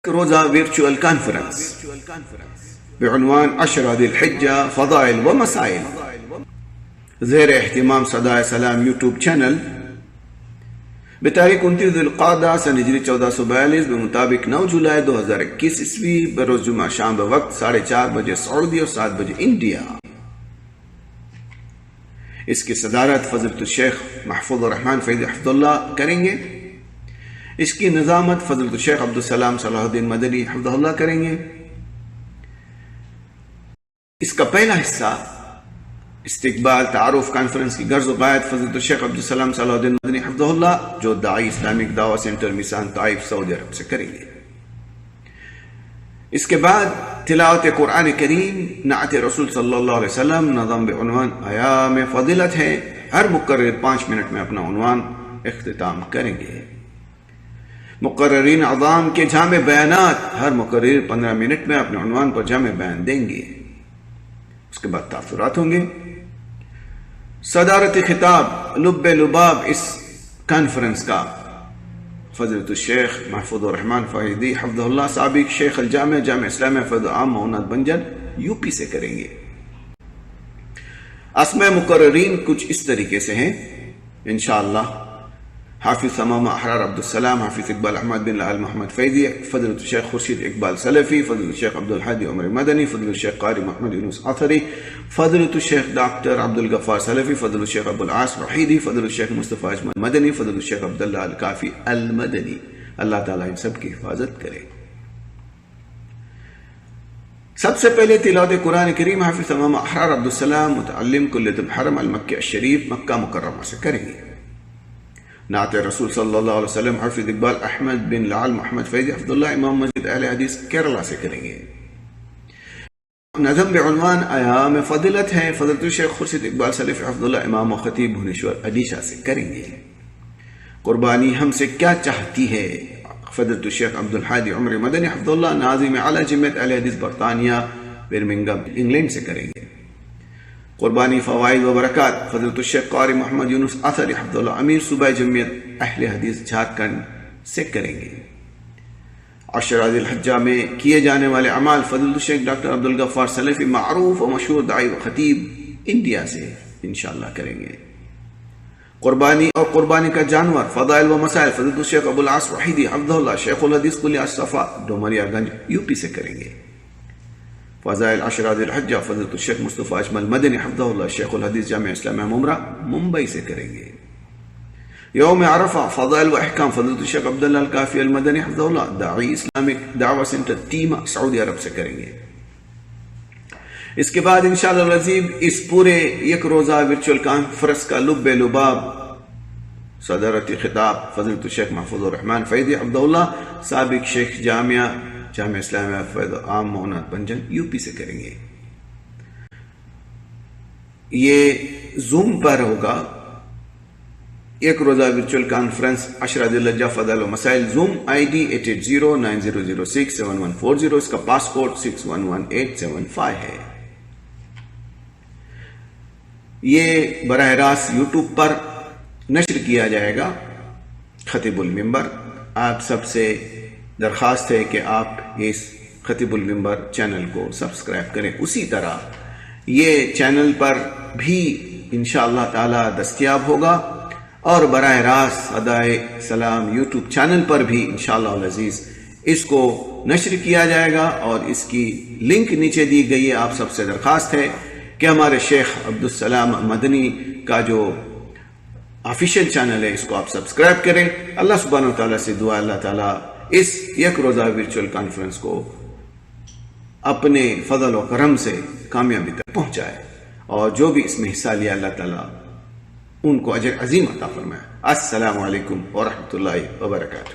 روزہ virtual conference بعنوان 10 ذی الحجہ فضائل و مسائل زیر اہتمام صدائے سلام یوٹیوب چینل بتاریخ 29 ذی القعدہ سن ہجری 1442 بمطابق 9 جولائی 2021 عیسوی بروز جمعہ شام بوقت 4:30 بجے سعودی اور 7 بجے انڈیا۔ اس کی صدارت فضیلت الشیخ محفوظ الرحمن فیضی حفظ اللہ کریں گے۔ اس کی نظامت فضیلت الشیخ عبدالسلام صلاح الدین مدنی حفظہ اللہ کریں گے۔ اس کا پہلا حصہ استقبال تعارف کانفرنس کی غرض و غایت فضیلت الشیخ عبدالسلام صلاح الدین مدنی حفظہ اللہ جو داعی اسلامک دعوی سینٹر میسان طائف سعودی عرب سے کریں گے۔ اس کے بعد تلاوت قرآن کریم، نعت رسول صلی اللہ علیہ وسلم، نظم بعنوان ایام فضیلت ہے۔ ہر مقرر 5 منٹ میں اپنا عنوان اختتام کریں گے۔ مقررین اعظام کے جامع بیانات، ہر مقرر 15 منٹ میں اپنے عنوان پر جامع بیان دیں گے۔ اس کے بعد تاثرات ہوں گے۔ صدارت خطاب لب لباب اس کانفرنس کا فضیلت الشیخ محفوظ الرحمن فیضی حفظہ اللہ سابق شیخ الجامع جامع اسلامیہ فیض عام معاونت بنجن یو پی سے کریں گے۔ اسماء مقررین کچھ اس طریقے سے ہیں انشاءاللہ: حافظ ثمامہ احرار عبدالسلام، حافظ اقبال احمد بن لعل محمد فیضی، فضیلت الشیخ خورشید اقبال سلفی، فضیلت الشیخ عبدالحادی عمر مدنی، فضیلت الشیخ قاری محمد یونس اثری، فضیلت الشیخ ڈاکٹر عبدالغفار سلفی، فضیلت الشیخ ابوالعاص وحیدی، فضیلت الشیخ مصطفیٰ اجمل مدنی، فضیلت الشیخ عبداللہ الکافی المدنی۔ اللہ تعالیٰ ان سب کی حفاظت کرے۔ سب سے پہلے تلاوت قرآن کریم حافظ ثمامہ احرار عبدالسلام متعلم کلیۃ الحرم المکی الشریف مکہ مکرمہ سے کریں گے۔ نعت رسول صلی اللہ علیہ وسلم حافظ اقبال احمد بن لعل محمد فیضی حفظ اللہ امام مسجد اہل حدیث کیرلا سے کریں گے۔ نظم بعنوان ایام فضیلت ہے، فضیلت الشیخ خورشید اقبال سلفی حفظ اللہ امام و خطیب بھونیشور اڈیشہ سے کریں گے۔ قربانی ہم سے کیا چاہتی ہے، فضیلت الشیخ عبدالحادی عمر مدنی حفظ اللہ ناظم اعلیٰ جمعیت اہل حدیث برطانیہ برمنگھم انگلینڈ سے کریں گے۔ قربانی فوائد و برکات فضیلت الشیخ قاری محمد یونس اثری حفظ اللہ امیر صوبہ جمعیت اہل حدیث جھارکھنڈ سے کریں گے۔ 10 ذی الحجہ میں کیے جانے والے اعمال فضیلت الشیخ ڈاکٹر عبدالغفار سلفی معروف و مشہور داعی و خطیب انڈیا سے انشاءاللہ کریں گے۔ قربانی اور قربانی کا جانور فضائل و مسائل فضیلت الشیخ ابوالعاص وحیدی حفظہ اللہ شیخ الحدیث کلیہ الصفا ڈومریا گنج یو پی سے کریں گے۔ فضائل 10 ذی الحجہ فضیلت الشیخ مصطفیٰ اجمل مدنی حفظہ اللہ شیخ الحدیث جامع اسلامیہ ممرہ ممبئی سے کریں گے۔ یوم عرفہ فضائل و احکام فضیلت الشیخ عبداللہ الکافی المدنی حفظہ اللہ داعی اسلامک دعوی سینٹر تیمہ سعودی عرب سے کریں گے۔ اس کے بعد انشاءاللہ العزیز اس پورے یک روزہ ورچوئل کانفرنس کا لب لباب صدارتی خطاب فضیلت الشیخ محفوظ الرحمن فیضی حفظہ اللہ سابق شیخ جامع اسلامیہ فیض عام معاونت بنجن یو پی سے کریں گے۔ یہ زوم پر ہوگا۔ ایک روزہ ورچوئل کانفرنس 10 ذی الحجہ فضائل و مسائل، زوم ID 880900671140، اس کا پاس کوڈ 611875 ہے۔ یہ براہ راست یوٹیوب پر نشر کیا جائے گا۔ خطیب المنبر، آپ سب سے درخواست ہے کہ آپ اس خطیب المنبر چینل کو سبسکرائب کریں۔ اسی طرح یہ چینل پر بھی انشاءاللہ تعالی دستیاب ہوگا اور براہ راست صدائے سلام یوٹیوب چینل پر بھی انشاءاللہ العزیز اس کو نشر کیا جائے گا، اور اس کی لنک نیچے دی گئی ہے۔ آپ سب سے درخواست ہے کہ ہمارے شیخ عبدالسلام مدنی کا جو آفیشیل چینل ہے اس کو آپ سبسکرائب کریں۔ اللہ سبحانہ وتعالیٰ سے دعا اللہ تعالیٰ اس یک روزہ ورچوئل کانفرنس کو اپنے فضل و کرم سے کامیابی تک پہنچائے، اور جو بھی اس میں حصہ لیا اللہ تعالیٰ ان کو اجر عظیم عطا فرمائے۔ السلام علیکم ورحمۃ اللہ وبرکاتہ۔